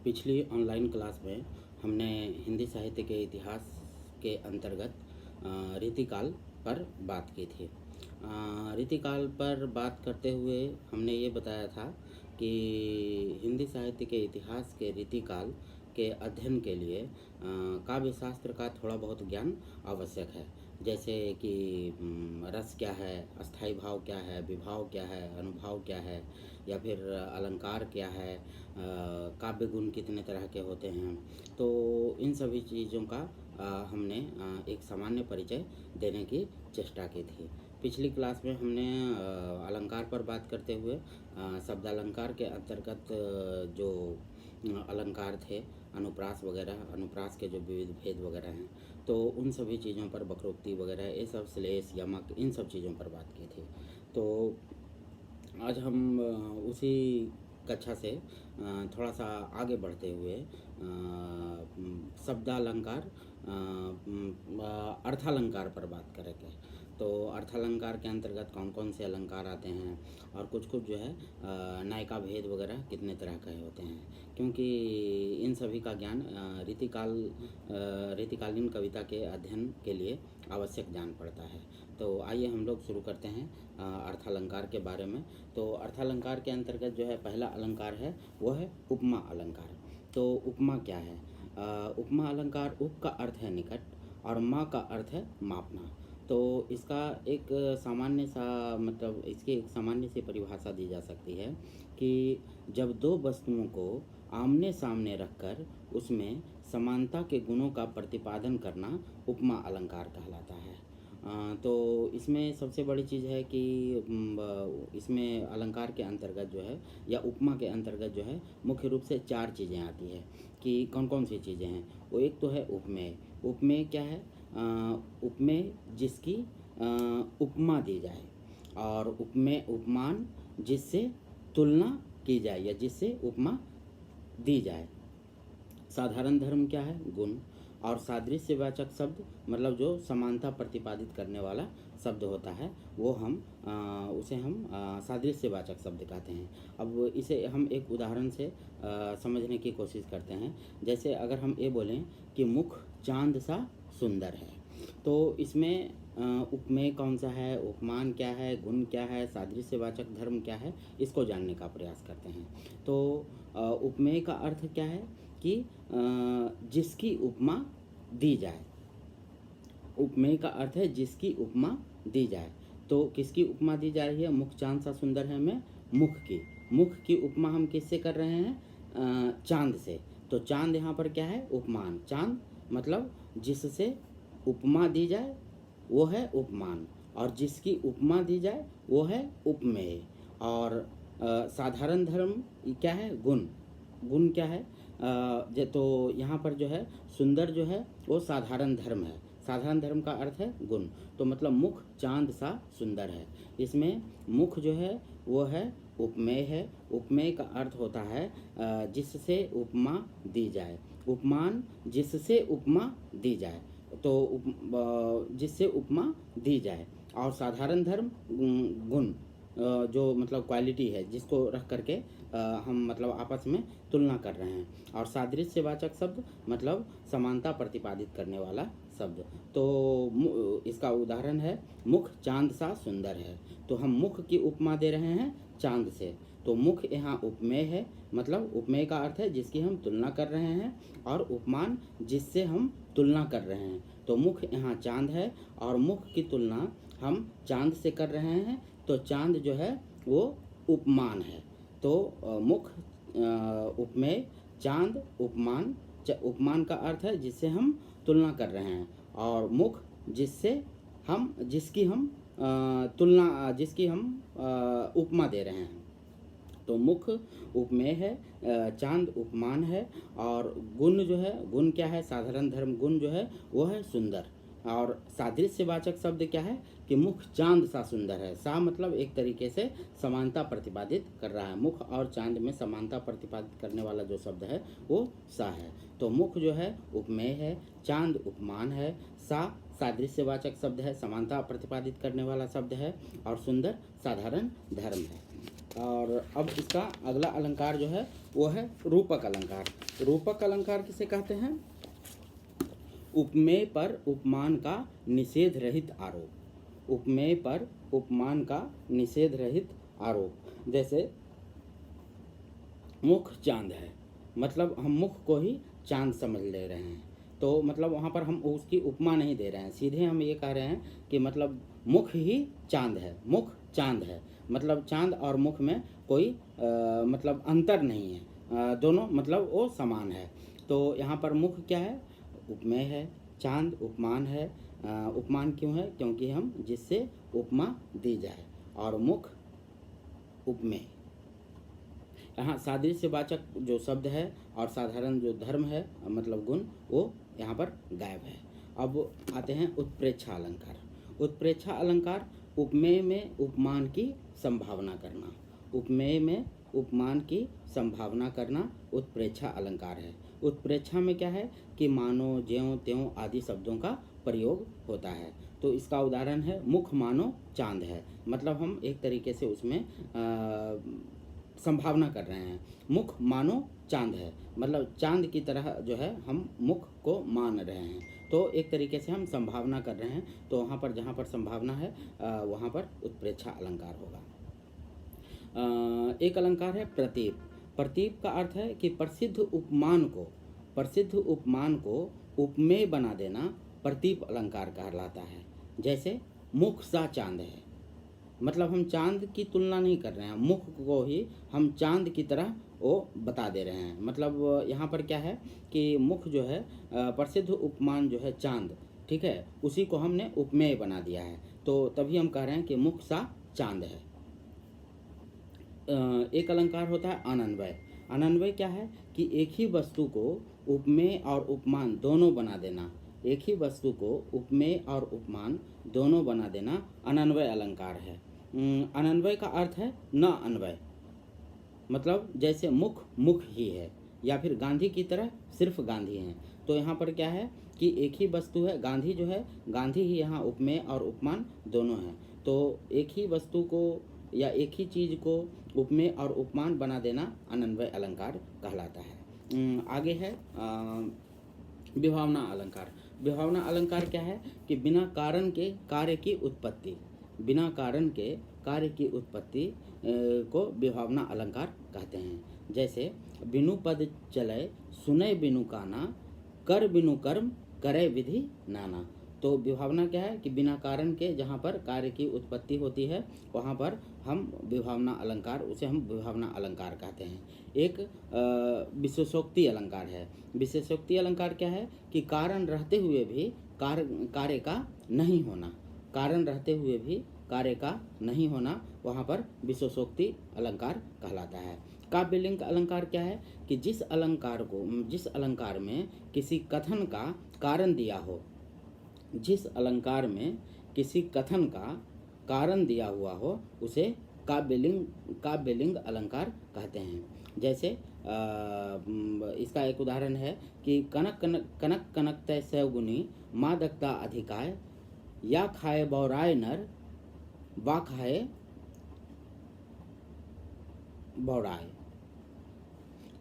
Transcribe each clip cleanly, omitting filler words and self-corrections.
पिछली online class में हमने हिंदी साहित्य के इतिहास के अंतर्गत रीतिकाल पर बात की थी। रीतिकाल पर बात करते हुए हमने ये बताया था कि हिंदी साहित्य के इतिहास के रीतिकाल के अध्ययन के लिए काव्य शास्त्र का थोड़ा बहुत ज्ञान आवश्यक है। जैसे कि रस क्या है, अस्थाई भाव क्या है, विभाव क्या है, अनुभाव क्या है, या फिर अलंकार क्या है, काव्य गुण कितने तरह के होते हैं। तो इन सभी चीज़ों का हमने एक सामान्य परिचय देने की चेष्टा की थी। पिछली क्लास में हमने अलंकार पर बात करते हुए शब्द अलंकार के अंतर्गत जो अलंकार थे, अनुप्रास वगैरह, अनुप्रास के जो विविध भेद वगैरह हैं, तो उन सभी चीज़ों पर, वक्रोक्ति वगैरह, ये सब, श्लेष, यमक, इन सब चीज़ों पर बात की थी। तो आज हम उसी कक्षा से थोड़ा सा आगे बढ़ते हुए शब्दालंकार, अर्थालंकार पर बात करेंगे। तो अर्थालंकार के अंतर्गत कौन कौन से अलंकार आते हैं, और कुछ कुछ जो है नायिका भेद वगैरह कितने तरह के होते हैं, क्योंकि इन सभी का ज्ञान रीतिकालीन कविता के अध्ययन के लिए आवश्यक जान पड़ता है। तो आइए हम लोग शुरू करते हैं अर्थालंकार के बारे में। तो अर्थालंकार के अंतर्गत जो है पहला अलंकार है वो है उपमा अलंकार। तो उपमा क्या है? उपमा अलंकार, उप का अर्थ है निकट और मा का अर्थ है मापना। तो इसका एक सामान्य सा मतलब इसकी एक सामान्य सी परिभाषा दी जा सकती है कि जब दो वस्तुओं को आमने सामने रखकर उसमें समानता के गुणों का प्रतिपादन करना उपमा अलंकार कहलाता है। तो इसमें सबसे बड़ी चीज़ है कि इसमें अलंकार के अंतर्गत जो है, या उपमा के अंतर्गत जो है, मुख्य रूप से चार चीज़ें आती है। कि कौन कौन सी चीज़ें हैं? वो एक तो है उपमेय। उपमेय क्या है? उपमेय जिसकी उपमा दी जाए, और उपमेय उपमान जिससे तुलना की जाए या जिससे उपमा दी जाए। साधारण धर्म क्या है? गुण। और सादृश्यवाचक शब्द मतलब जो समानता प्रतिपादित करने वाला शब्द होता है, वो उसे हम सादृश्यवाचक शब्द कहते हैं। अब इसे हम एक उदाहरण से समझने की कोशिश करते हैं। जैसे अगर हम ये बोलें कि मुख चांद सा सुंदर है, तो इसमें उपमेय कौन सा है, उपमान क्या है, गुण क्या है, सादृश्यवाचक धर्म क्या है, इसको जानने का प्रयास करते हैं। तो उपमेय का अर्थ क्या है कि जिसकी उपमा दी जाए। उपमेय का अर्थ है जिसकी उपमा दी जाए। तो किसकी उपमा दी जा रही है? मुख चांद सा सुंदर है में मुख की उपमा हम किससे कर रहे हैं? चांद से। तो चांद यहाँ पर क्या है? उपमान। चांद मतलब जिससे उपमा दी जाए वो है उपमान, और जिसकी उपमा दी जाए वो है उपमेय। और साधारण धर्म क्या है? गुण। गुण क्या है? तो यहाँ पर जो है सुंदर जो है वो साधारण धर्म है। साधारण धर्म का अर्थ है गुण। तो मतलब मुख चांद सा सुंदर है, इसमें मुख जो है वो है उपमेय है। उपमेय का अर्थ होता है जिससे उपमा दी जाए। उपमान जिससे उपमा दी जाए, तो जिससे उपमा दी जाए। और साधारण धर्म गुण, जो मतलब क्वालिटी है जिसको रख करके हम मतलब आपस में तुलना कर रहे हैं। और सादृश्यवाचक शब्द मतलब समानता प्रतिपादित करने वाला शब्द। तो इसका उदाहरण है मुख चांद सा सुंदर है। तो हम मुख की उपमा दे रहे हैं चांद से। तो मुख यहाँ उपमेय है, मतलब उपमेय का अर्थ है जिसकी हम तुलना कर रहे हैं, और उपमान जिससे हम तुलना कर रहे हैं। तो मुख यहाँ चांद है और मुख की तुलना हम चांद से कर रहे हैं, तो चांद जो है वो उपमान है। तो मुख उपमेय, चांद उपमान। उपमान का अर्थ है जिससे हम तुलना कर रहे हैं, और मुख जिसकी हम उपमा दे रहे हैं। तो मुख उपमेय है, चांद उपमान है, और गुण जो है, गुण क्या है? साधारण धर्म गुण जो है वो है सुंदर। और सादृश्यवाचक शब्द क्या है? कि मुख चांद सा सुंदर है। सा मतलब एक तरीके से समानता प्रतिपादित कर रहा है। मुख और चांद में समानता प्रतिपादित करने वाला जो शब्द है वो सा है। तो मुख जो है उपमेय है, चांद उपमान है, सा सादृश्यवाचक शब्द है, समानता प्रतिपादित करने वाला शब्द है, और सुंदर साधारण धर्म है। और अब इसका अगला अलंकार जो है वो है रूपक अलंकार। रूपक अलंकार किसे कहते हैं? उपमेय पर उपमान का निषेध रहित आरोप। उपमेय पर उपमान का निषेध रहित आरोप। जैसे मुख चांद है, मतलब हम मुख को ही चांद समझ ले रहे हैं, तो मतलब वहाँ पर हम उसकी उपमा नहीं दे रहे हैं, सीधे हम ये कह रहे हैं कि मतलब मुख ही चांद है, मुख चांद है, मतलब चांद और मुख में कोई मतलब अंतर नहीं है, दोनों मतलब वो समान है। तो यहाँ पर मुख क्या है? उपमेय है, चांद उपमान है। उपमान क्यों है? क्योंकि हम जिससे उपमा दी जाए, और मुख उपमेय। यहाँ सादृश्यवाचक जो शब्द है और साधारण जो धर्म है मतलब गुण, वो यहाँ पर गायब है। अब आते हैं उत्प्रेक्षा अलंकार। उत्प्रेक्षा अलंकार उपमेय में उपमान की संभावना करना। उपमेय में उपमान की संभावना करना उत्प्रेक्षा अलंकार है। उत्प्रेक्षा में क्या है कि मानो, ज्यों, त्यों आदि शब्दों का प्रयोग होता है। तो इसका उदाहरण है मुख मानो चांद है, मतलब हम एक तरीके से उसमें संभावना कर रहे हैं। मुख मानो चांद है, मतलब चांद की तरह जो है हम मुख को मान रहे हैं, तो एक तरीके से हम संभावना कर रहे हैं। तो वहाँ पर जहाँ पर संभावना है वहाँ पर उत्प्रेक्षा अलंकार होगा। एक अलंकार है प्रतीप। प्रतीप का अर्थ है कि प्रसिद्ध उपमान को उपमेय बना देना प्रतीप अलंकार कहलाता है। जैसे मुख सा चांद है, मतलब हम चांद की तुलना नहीं कर रहे हैं, मुख को ही हम चांद की तरह वो बता दे रहे हैं। मतलब यहाँ पर क्या है कि मुख जो है प्रसिद्ध उपमान जो है चांद, ठीक है, उसी को हमने उपमेय बना दिया है, तो तभी हम कह रहे हैं कि मुख सा चांद है। एक अलंकार होता है अनन्वय। अनन्वय क्या है कि एक ही वस्तु को उपमेय और उपमान दोनों बना देना। एक ही वस्तु को उपमेय और उपमान दोनों बना देना अनन्वय अलंकार है। अनन्वय का अर्थ है न अन्वय, मतलब जैसे मुख मुख ही है, या फिर गांधी की तरह सिर्फ गांधी हैं। तो यहाँ पर क्या है कि एक ही वस्तु है, गांधी जो है, गांधी ही यहाँ उपमेय और उपमान दोनों हैं। तो एक ही वस्तु को या एक ही चीज़ को उपमेय और उपमान बना देना अनन्वय अलंकार कहलाता है। आगे है विभावना अलंकार। विभावना अलंकार क्या है कि बिना कारण के कार्य की उत्पत्ति, बिना कारण के कार्य की उत्पत्ति को विभावना अलंकार कहते हैं। जैसे बिनु पद चले सुनय बिनु काना, कर बिनु कर्म करे विधि नाना। तो विभावना क्या है कि बिना कारण के जहाँ पर कार्य की उत्पत्ति होती है वहाँ पर हम विभावना अलंकार, उसे हम विभावना अलंकार कहते हैं। एक विशेषोक्ति अलंकार है। विशेषोक्ति अलंकार क्या है कि कारण रहते हुए भी कार्य का नहीं होना, कारण रहते हुए भी कार्य का नहीं होना, वहाँ पर विशेषोक्ति अलंकार कहलाता है। काव्यलिंग अलंकार क्या है कि जिस अलंकार में किसी कथन का कारण दिया हो, जिस अलंकार में किसी कथन का कारण दिया हुआ हो, उसे काव्यलिंग अलंकार कहते हैं। जैसे इसका एक उदाहरण है कि कनक कनक तय सैगुनी माँ दक्ता अधिकाय, या खाए बौराय नर वा खाए बौराय।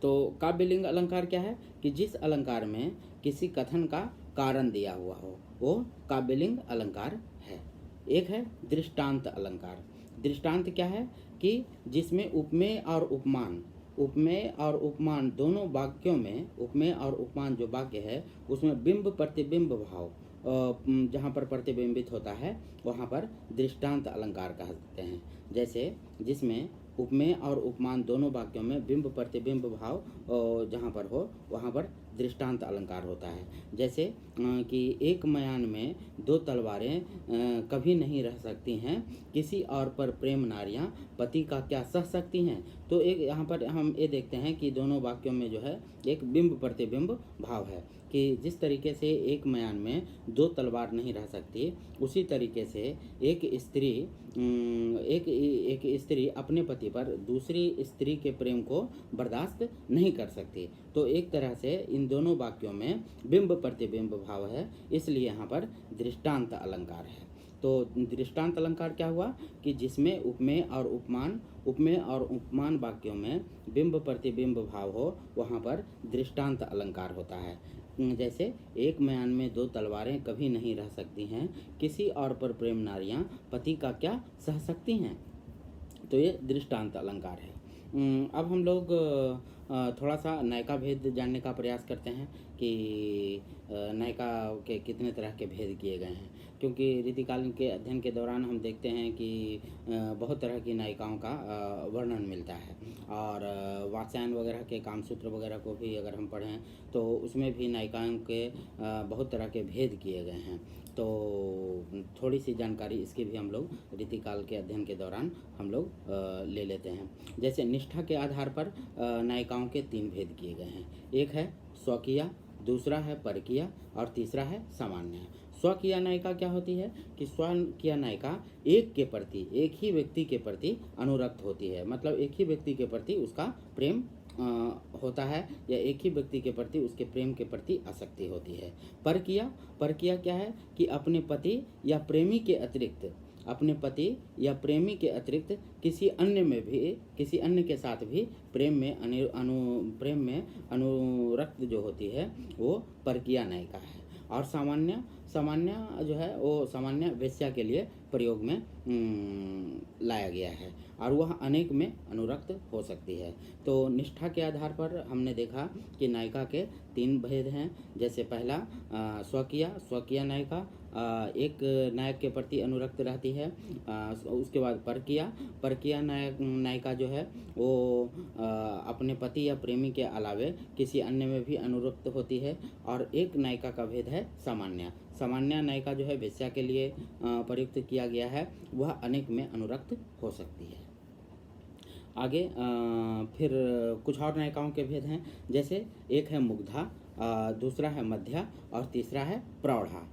तो काव्यलिंग अलंकार क्या है कि जिस अलंकार में किसी कथन का कारण दिया हुआ हो वो काव्यलिंग अलंकार है। एक है दृष्टांत अलंकार। दृष्टांत क्या है कि जिसमें उपमेय और उपमान दोनों वाक्यों में, उपमेय और उपमान जो वाक्य है उसमें बिंब प्रतिबिंब भाव जहाँ पर प्रतिबिंबित होता है वहाँ पर दृष्टांत अलंकार कहते हैं। जैसे जिसमें उपमेय और उपमान दोनों वाक्यों में बिंब प्रतिबिंब भाव जहाँ पर हो वहाँ पर दृष्टांत अलंकार होता है। जैसे कि एक मयान में दो तलवारें कभी नहीं रह सकती हैं, किसी और पर प्रेम नारियां पति का क्या सह सकती हैं। तो एक यहाँ पर हम ये देखते हैं कि दोनों वाक्यों में जो है एक बिंब प्रतिबिंब भाव है कि जिस तरीके से एक मयान में दो तलवार नहीं रह सकती, उसी तरीके से एक स्त्री अपने पति पर दूसरी स्त्री के प्रेम को बर्दाश्त नहीं कर सकती। तो एक तरह से इन दोनों वाक्यों में बिंब प्रतिबिंब भाव है, इसलिए यहाँ पर दृष्टांत अलंकार है। तो दृष्टांत अलंकार क्या हुआ कि जिसमें उपमेय और उपमान वाक्यों में बिंब प्रतिबिंब भाव हो, वहाँ पर दृष्टांत अलंकार होता है। जैसे एक म्यान में दो तलवारें कभी नहीं रह सकती हैं, किसी और पर प्रेम नारियां पति का क्या सह सकती हैं। तो ये दृष्टांत अलंकार है। अब हम लोग थोड़ा सा नायका भेद जानने का प्रयास करते हैं कि नायका के कितने तरह के भेद किए गए हैं, क्योंकि रीतिकालीन के अध्ययन के दौरान हम देखते हैं कि बहुत तरह की नायिकाओं का वर्णन मिलता है। और वात्स्यायन वगैरह के कामसूत्र वगैरह को भी अगर हम पढ़ें तो उसमें भी नायिकाओं के बहुत तरह के भेद किए गए हैं। तो थोड़ी सी जानकारी इसकी भी हम लोग रीतिकाल के अध्ययन के दौरान हम लोग ले लेते हैं। जैसे निष्ठा के आधार पर नायिकाओं के 3 भेद किए गए हैं। एक है स्वकीया, दूसरा है परकीया और तीसरा है सामान्य। स्वकीया नायिका क्या होती है कि स्वकीय नायिका एक ही व्यक्ति के प्रति अनुरक्त होती है, मतलब एक ही व्यक्ति के प्रति उसका प्रेम होता है, या एक ही व्यक्ति के प्रति उसके प्रेम के प्रति आसक्ति होती है। परकीया क्या है कि अपने पति या प्रेमी के अतिरिक्त किसी अन्य के साथ भी प्रेम में अनुरक्त जो होती है वो परकीया नायिका है। और सामान्य जो है वो सामान्य वेश्या के लिए प्रयोग में लाया गया है, और वह अनेक में अनुरक्त हो सकती है। तो निष्ठा के आधार पर हमने देखा कि नायिका के 3 भेद हैं। जैसे पहला स्वकीय नायिका एक नायक के प्रति अनुरक्त रहती है। उसके बाद परकीया नायिका जो है वो अपने पति या प्रेमी के अलावे किसी अन्य में भी अनुरक्त होती है। और एक नायिका का भेद है सामान्य नायिका जो है वेश्या के लिए प्रयुक्त किया गया है, वह अनेक में अनुरक्त हो सकती है। आगे फिर कुछ और नायिकाओं के भेद हैं। जैसे एक है मुग्धा, दूसरा है मध्या और तीसरा है प्रौढ़ा।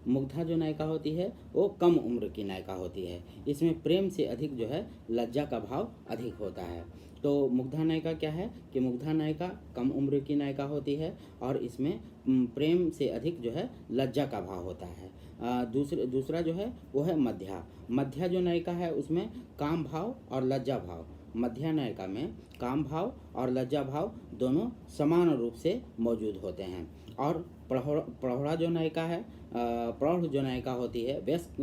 मुग्धा जो नायिका होती है वो कम उम्र की नायिका होती है। इसमें प्रेम से अधिक जो है लज्जा का भाव अधिक होता है। तो मुग्धा नायिका क्या है कि मुग्धा नायिका कम उम्र की नायिका होती है और इसमें प्रेम से अधिक जो है लज्जा का भाव होता है। दूसरा जो है वो है मध्या जो नायिका है उसमें काम भाव और लज्जा भाव, मध्या नायिका में काम भाव और लज्जा भाव दोनों समान रूप से मौजूद होते हैं। और प्रौढ़ा जो नायिका है, प्रौढ़ जो नायिका होती है वयस्क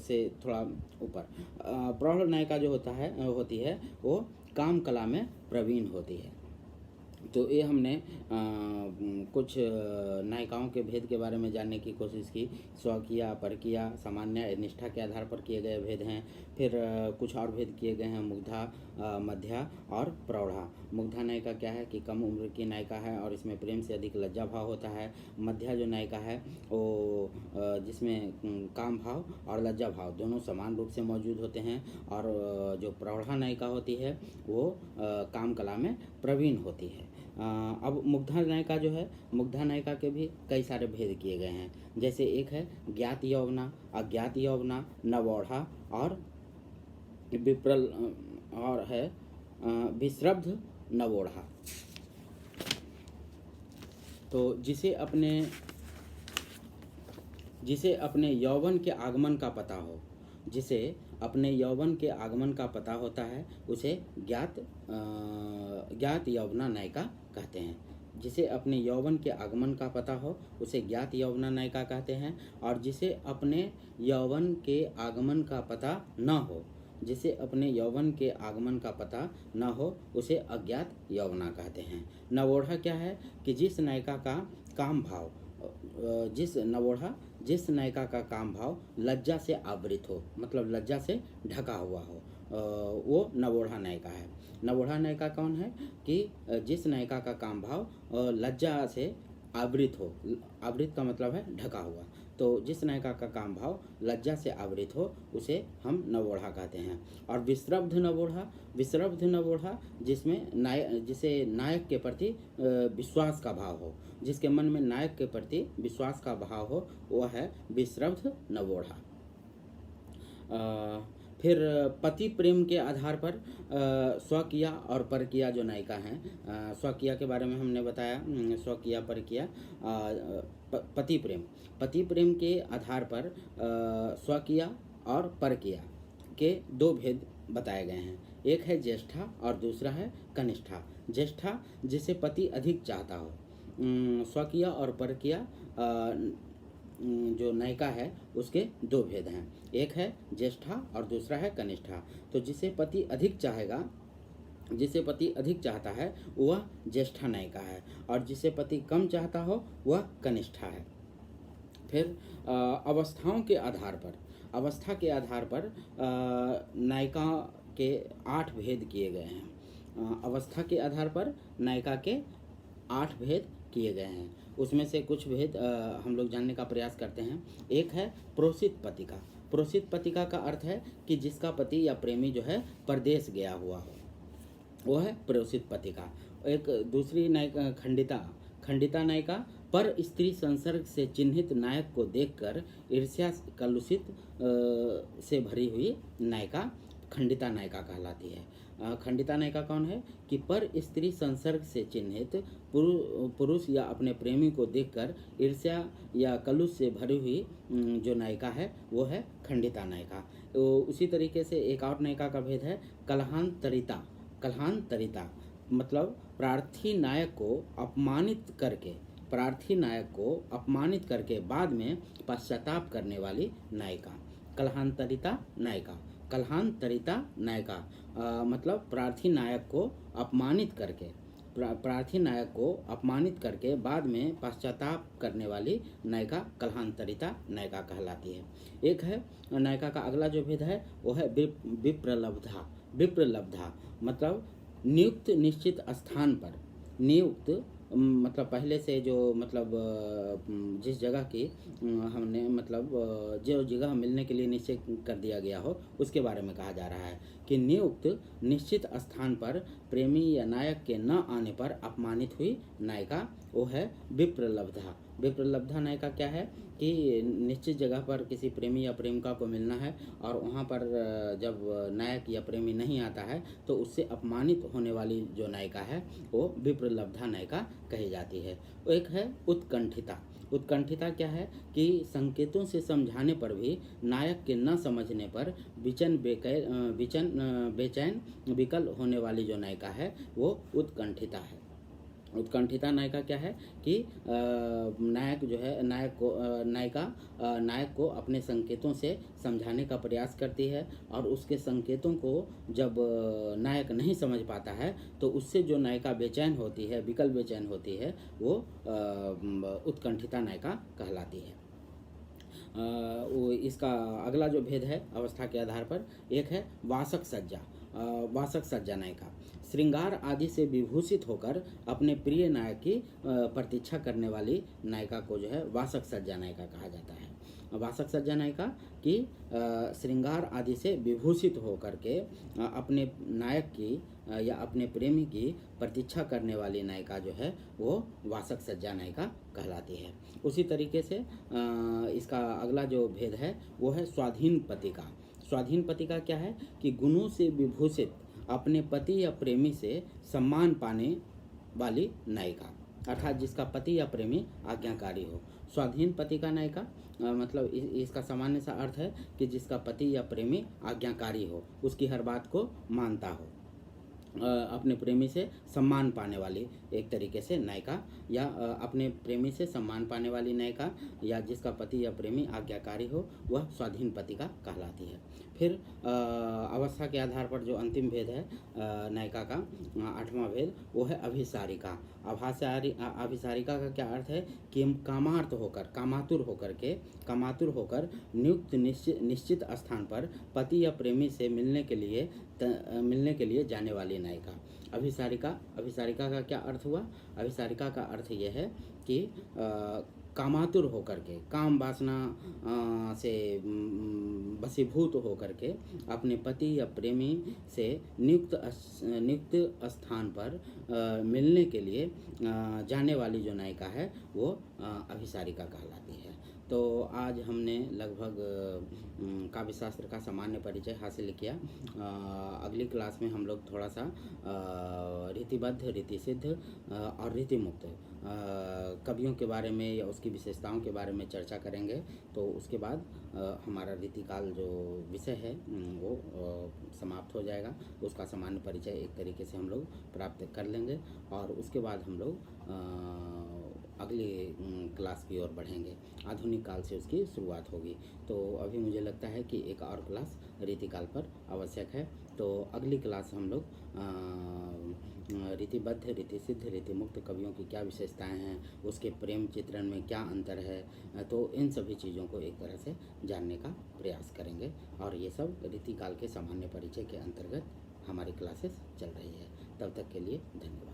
से थोड़ा ऊपर, प्रौढ़ नायिका जो होती है वो काम कला में प्रवीण होती है। तो ये हमने कुछ नायिकाओं के भेद के बारे में जानने की कोशिश की। स्वकीया, परकीया, सामान्य, निष्ठा के आधार पर किए गए भेद हैं। फिर कुछ और भेद किए गए हैं मुग्धा, मध्या और प्रौढ़ा। मुग्धा नायिका क्या है कि कम उम्र की नायिका है और इसमें प्रेम से अधिक लज्जा भाव होता है। मध्या जो नायिका है वो जिसमें काम भाव और लज्जा भाव दोनों समान रूप से मौजूद होते हैं। और जो प्रौढ़ा नायिका होती है वो काम कला में प्रवीण होती है। अब मुग्धा नायिका जो है, मुग्धा नायिका के भी कई सारे भेद किए गए हैं। जैसे एक है ज्ञात यौवना, अज्ञात यौवना, नवौढ़ा और विप्रल और है विश्रब्ध नवौढ़ा। तो जिसे अपने यौवन के आगमन का पता हो, जिसे अपने यौवन के आगमन का पता होता है उसे ज्ञात यौवना नायिका कहते हैं। जिसे अपने यौवन के आगमन का पता हो उसे ज्ञात यौवना नायिका कहते हैं। और जिसे अपने यौवन के आगमन का पता न हो उसे अज्ञात यौवना कहते हैं। नवौढ़ा क्या है कि जिस नायिका का काम भाव लज्जा से आवृत हो, मतलब लज्जा से ढका हुआ हो, वो नवौढ़ा नायिका है। नवौढ़ा नायिका कौन है कि जिस नायिका का काम भाव लज्जा से आवृत हो, आवृत का मतलब है ढका हुआ, तो जिस नायिका का काम भाव लज्जा से आवृत हो उसे हम नवौढ़ा कहते हैं। और विश्रब्ध नवौढ़ा जिसे नायक के प्रति विश्वास का भाव हो, जिसके मन में नायक के प्रति विश्वास का भाव हो, वह है विश्रब्ध नवौढ़ा। फिर पति प्रेम के आधार पर स्वकीया और परकीया जो नायिका हैं, स्वकीया के बारे में हमने बताया, स्वकीया परकीया, पति प्रेम के आधार पर स्वकीया और परकीया के दो भेद बताए गए हैं। एक है ज्येष्ठा और दूसरा है कनिष्ठा। ज्येष्ठा जिसे पति अधिक चाहता हो। स्वकीया और परकीया जो नायिका है उसके दो भेद हैं, एक है ज्येष्ठा और दूसरा है कनिष्ठा। तो जिसे पति अधिक चाहेगा, जिसे पति अधिक चाहता है वह ज्येष्ठा नायिका है, और जिसे पति कम चाहता हो वह कनिष्ठा है। फिर अवस्थाओं के आधार पर, अवस्था के आधार पर नायिका के 8 भेद किए गए हैं। अवस्था के आधार पर नायिका के 8 भेद किए गए हैं। उसमें से कुछ भेद हम लोग जानने का प्रयास करते हैं। एक है प्रोषित पतिका। प्रोषित पतिका का अर्थ है कि जिसका पति या प्रेमी जो है परदेश गया हुआ हो, वो है प्रोषित पतिका। एक दूसरी नायिका खंडिता नायिका, पर स्त्री संसर्ग से चिन्हित नायक को देखकर ईर्ष्या कलुषित से भरी हुई नायिका खंडिता नायिका कहलाती है। खंडिता नायिका कौन है कि पर स्त्री संसर्ग से चिन्हित पुरुष या अपने प्रेमी को देखकर ईर्ष्या या कलुष से भरी हुई जो नायिका है वो है खंडिता नायिका। तो उसी तरीके से एक और नायिका का भेद है कलहांतरिता। कलहांतरिता मतलब प्रार्थी नायक को अपमानित करके बाद में पश्चाताप करने वाली नायिका कलहांतरिता नायिका। कलहांतरिता नायिका मतलब प्रार्थी नायक को अपमानित करके बाद में पश्चाताप करने वाली नायिका कलहांतरिता नायिका कहलाती है। एक है नायिका का अगला जो भेद है वो है विप्रलब्धा। विप्रलब्धा मतलब नियुक्त निश्चित स्थान पर, नियुक्त मतलब पहले से जो मतलब जिस जगह की हमने मतलब जो जगह मिलने के लिए निश्चय कर दिया गया हो उसके बारे में कहा जा रहा है कि नियुक्त निश्चित स्थान पर प्रेमी या नायक के न आने पर अपमानित हुई नायिका वो है विप्रलब्धा। विप्रलब्धा नायिका क्या है कि निश्चित जगह पर किसी प्रेमी या प्रेमिका को मिलना है और वहाँ पर जब नायक या प्रेमी नहीं आता है तो उससे अपमानित होने वाली जो नायिका है वो विप्रलब्धा नायिका कही जाती है। एक है उत्कंठिता। उत्कंठिता क्या है कि संकेतों से समझाने पर भी नायक के न समझने पर बेचैन विकल होने वाली जो नायिका है वो उत्कंठिता है। उत्कंठिता नायिका क्या है कि नायक जो है नायिका नायक को अपने संकेतों से समझाने का प्रयास करती है और उसके संकेतों को जब नायक नहीं समझ पाता है तो उससे जो नायिका बेचैन होती है, विकल बेचैन होती है, वो उत्कंठिता नायिका कहलाती है। इसका अगला जो भेद है अवस्था के आधार पर, एक है वासक सज्जा। वासक सज्जा नायिका श्रृंगार आदि से विभूषित होकर अपने प्रिय नायक की प्रतीक्षा करने वाली नायिका को जो है वासक सज्जा नायिका कहा जाता है। वासक सज्जा नायिका की श्रृंगार आदि से विभूषित होकर के अपने नायक की या अपने प्रेमी की प्रतीक्षा करने वाली नायिका जो है वो वासक सज्जा नायिका कहलाती है। उसी तरीके से इसका अगला जो भेद है वो है स्वाधीन पतिका। स्वाधीन पतिका क्या है कि गुणों से विभूषित अपने पति या प्रेमी से सम्मान पाने वाली नायिका, अर्थात जिसका पति या प्रेमी आज्ञाकारी हो। स्वाधीन पतिका नायिका मतलब इसका सामान्य सा अर्थ है कि जिसका पति या प्रेमी आज्ञाकारी हो, उसकी हर बात को मानता हो, अपने प्रेमी से सम्मान पाने वाली एक तरीके से नायिका या अपने प्रेमी से सम्मान पाने वाली नायिका या जिसका पति या प्रेमी आज्ञाकारी हो वह स्वाधीन पतिका कहलाती है। फिर अवस्था के आधार पर जो अंतिम भेद है नायिका का 8वां भेद वो है अभिसारिका। अभिसारिका का क्या अर्थ है कि हम कामातुर होकर नियुक्त निश्चित स्थान पर पति या प्रेमी से मिलने के लिए जाने वाली नायिका अभिसारिका का क्या अर्थ हुआ? अभिसारिका का अर्थ यह है कि कामातुर होकर के, काम वासना से वशीभूत होकर के अपने पति या प्रेमी से नियुक्त स्थान पर मिलने के लिए जाने वाली जो नायिका है वो अभिसारिका कहलाती है। तो आज हमने लगभग काव्य शास्त्र का सामान्य परिचय हासिल किया। अगली क्लास में हम लोग थोड़ा सा रीतिबद्ध, रीतिसिद्ध और रीतिमुक्त कवियों के बारे में या उसकी विशेषताओं के बारे में चर्चा करेंगे। तो उसके बाद हमारा रीतिकाल जो विषय है वो समाप्त हो जाएगा। उसका सामान्य परिचय एक तरीके से हम लोग प्राप्त कर लेंगे और उसके बाद हम लोग अगली क्लास की ओर बढ़ेंगे। आधुनिक काल से उसकी शुरुआत होगी। तो अभी मुझे लगता है कि एक और क्लास रीतिकाल पर आवश्यक है। तो अगली क्लास हम लोग रीतिबद्ध, रीतिसिद्ध, रीतिमुक्त कवियों की क्या विशेषताएं हैं, उसके प्रेम चित्रण में क्या अंतर है, तो इन सभी चीज़ों को एक तरह से जानने का प्रयास करेंगे। और ये सब रीतिकाल के सामान्य परिचय के अंतर्गत हमारी क्लासेस चल रही है। तब तक के लिए धन्यवाद।